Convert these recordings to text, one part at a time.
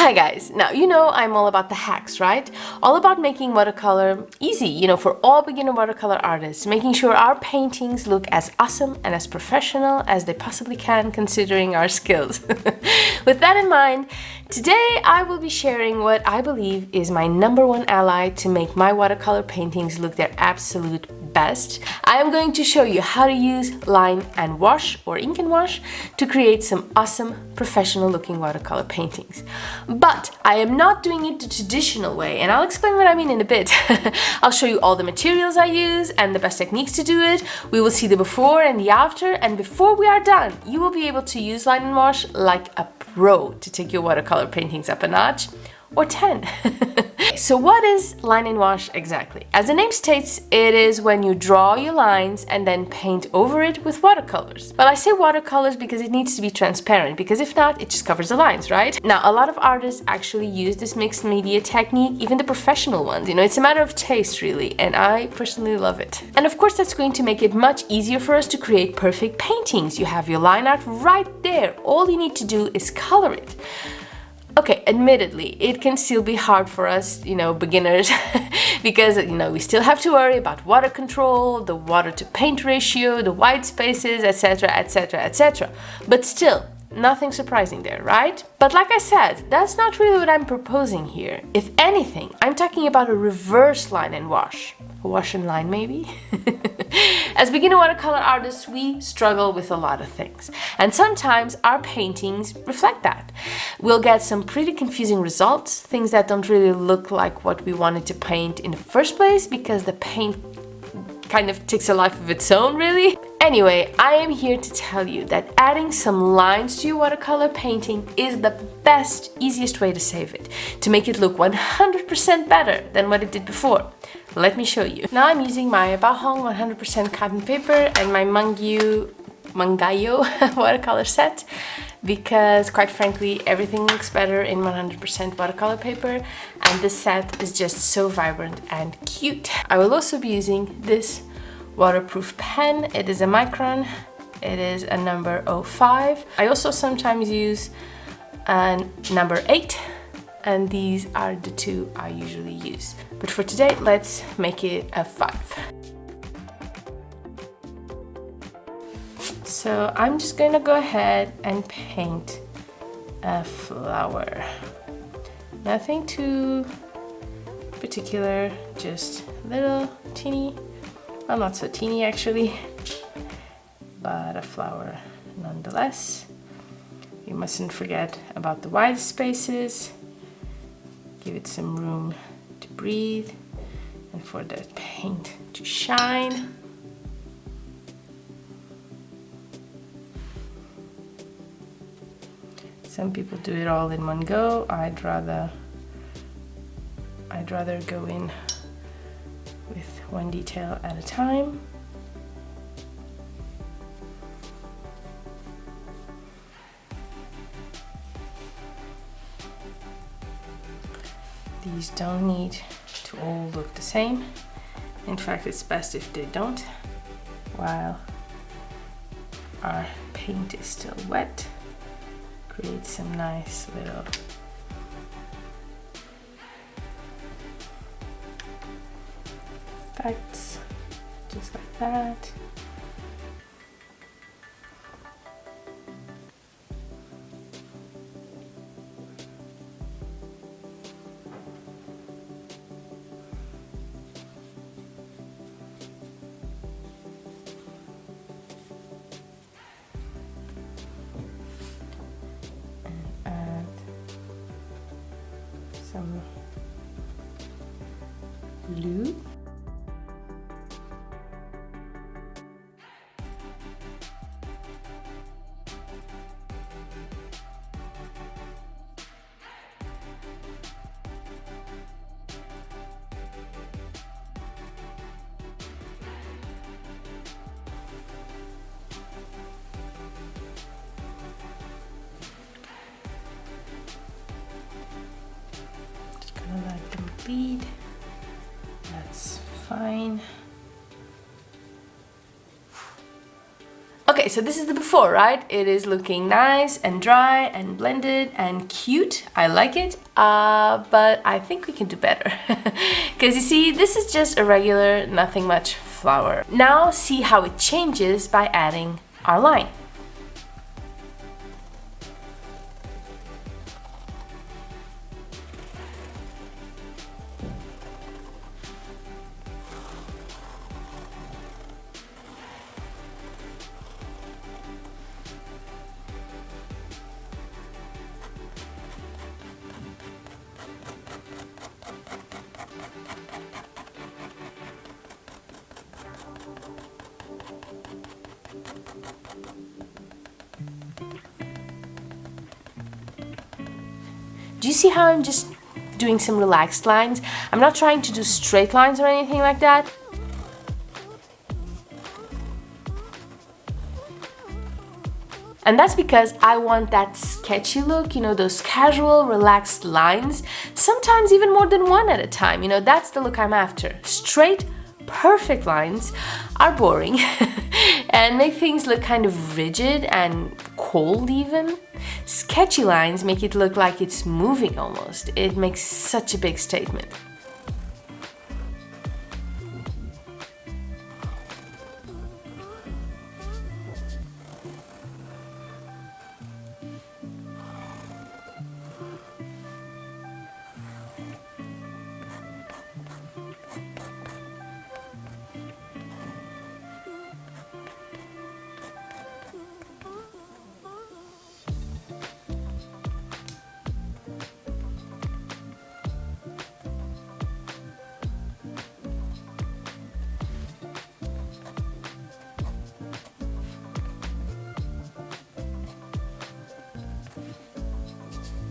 Hi guys, now you know I'm all about the hacks, right? All about making watercolor easy, for all beginner watercolor artists, making sure our paintings look as awesome and as professional as they possibly can considering our skills. With that in mind, today I will be sharing what I believe is my #1 ally to make my watercolor paintings look their absolute best. I am going to show you how to use line and wash or ink and wash to create some awesome professional looking watercolor paintings. But I am not doing it the traditional way, and I'll explain what I mean in a bit. I'll show you all the materials I use and the best techniques to do it. We will see the before and the after, and before we are done, you will be able to use line and wash like a pro to take your watercolor paintings up a notch, or 10. So what is line and wash exactly? As the name states, it is when you draw your lines and then paint over it with watercolors. Well, I say watercolors because it needs to be transparent, because if not, it just covers the lines, right? Now, a lot of artists actually use this mixed media technique, even the professional ones. It's a matter of taste, really, and I personally love it. And of course, that's going to make it much easier for us to create perfect paintings. You have your line art right there. All you need to do is color it. Okay, admittedly, it can still be hard for us, beginners, because, we still have to worry about water control, the water to paint ratio, the white spaces, etc., etc., etc. But still, nothing surprising there, right? But like I said, that's not really what I'm proposing here. If anything, I'm talking about a reverse line and wash. Wash and line, maybe? As beginner watercolor artists, we struggle with a lot of things. And sometimes our paintings reflect that. We'll get some pretty confusing results, things that don't really look like what we wanted to paint in the first place, because the paint kind of takes a life of its own, really. Anyway, I am here to tell you that adding some lines to your watercolor painting is the best, easiest way to save it, to make it look 100% better than what it did before. Let me show you. Now I'm using my Bahong 100% cotton paper and my Mangayo watercolor set, because quite frankly, everything looks better in 100% watercolor paper, and this set is just so vibrant and cute. I will also be using this waterproof pen. It is a micron. It is a number 05. I also sometimes use a number 8, and these are the two I usually use. But for today, let's make it a 5. So I'm just going to go ahead and paint a flower. Nothing too particular, just little teeny, well, not so teeny actually, but a flower nonetheless. You mustn't forget about the white spaces. Give it some room to breathe and for the paint to shine. Some people do it all in one go. I'd rather go in with one detail at a time. These don't need to all look the same. In fact, it's best if they don't, while our paint is still wet. Create some nice little effects, just like that. Some blue. Let them bead. That's fine. Okay, Okay, so this is the before, right? It is looking nice and dry and blended and cute. I like it, but I think we can do better. Because you see, this is just a regular, nothing much flower. Now see how it changes by adding our line. Do you see how I'm just doing some relaxed lines? I'm not trying to do straight lines or anything like that. And that's because I want that sketchy look, you know, those casual, relaxed lines, sometimes even more than one at a time. You know, that's the look I'm after. Straight, perfect lines are boring and make things look kind of rigid and cold even. Sketchy lines make it look like it's moving almost. It makes such a big statement.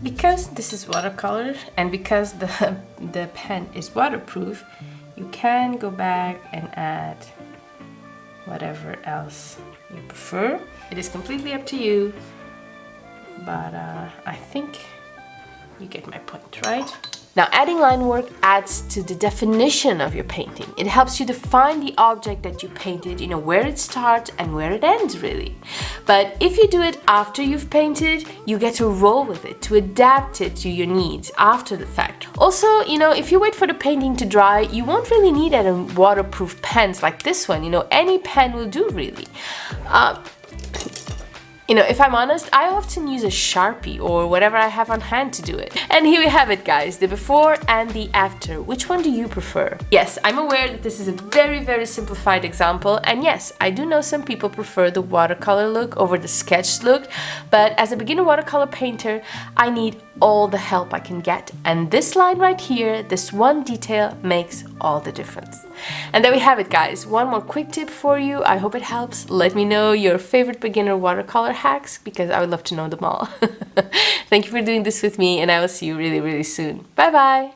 Because this is watercolor and because the pen is waterproof, you can go back and add whatever else you prefer. It is completely up to you, but I think you get my point, right? Now, adding line work adds to the definition of your painting. It helps you define the object that you painted, you know, where it starts and where it ends, really. But if you do it after you've painted, you get to roll with it, to adapt it to your needs after the fact. Also, you know, if you wait for the painting to dry, you won't really need any waterproof pens like this one. You know, any pen will do, really. You know, if I'm honest, I often use a Sharpie or whatever I have on hand to do it. And here we have it, guys, the before and the after. Which one do you prefer? Yes, I'm aware that this is a very, very simplified example. And yes, I do know some people prefer the watercolor look over the sketch look. But as a beginner watercolor painter, I need all the help I can get. And this line right here, this one detail makes all the difference. And there we have it, guys. One more quick tip for you. I hope it helps. Let me know your favorite beginner watercolor hacks because I would love to know them all. Thank you for doing this with me, and I will see you really, really soon. Bye bye.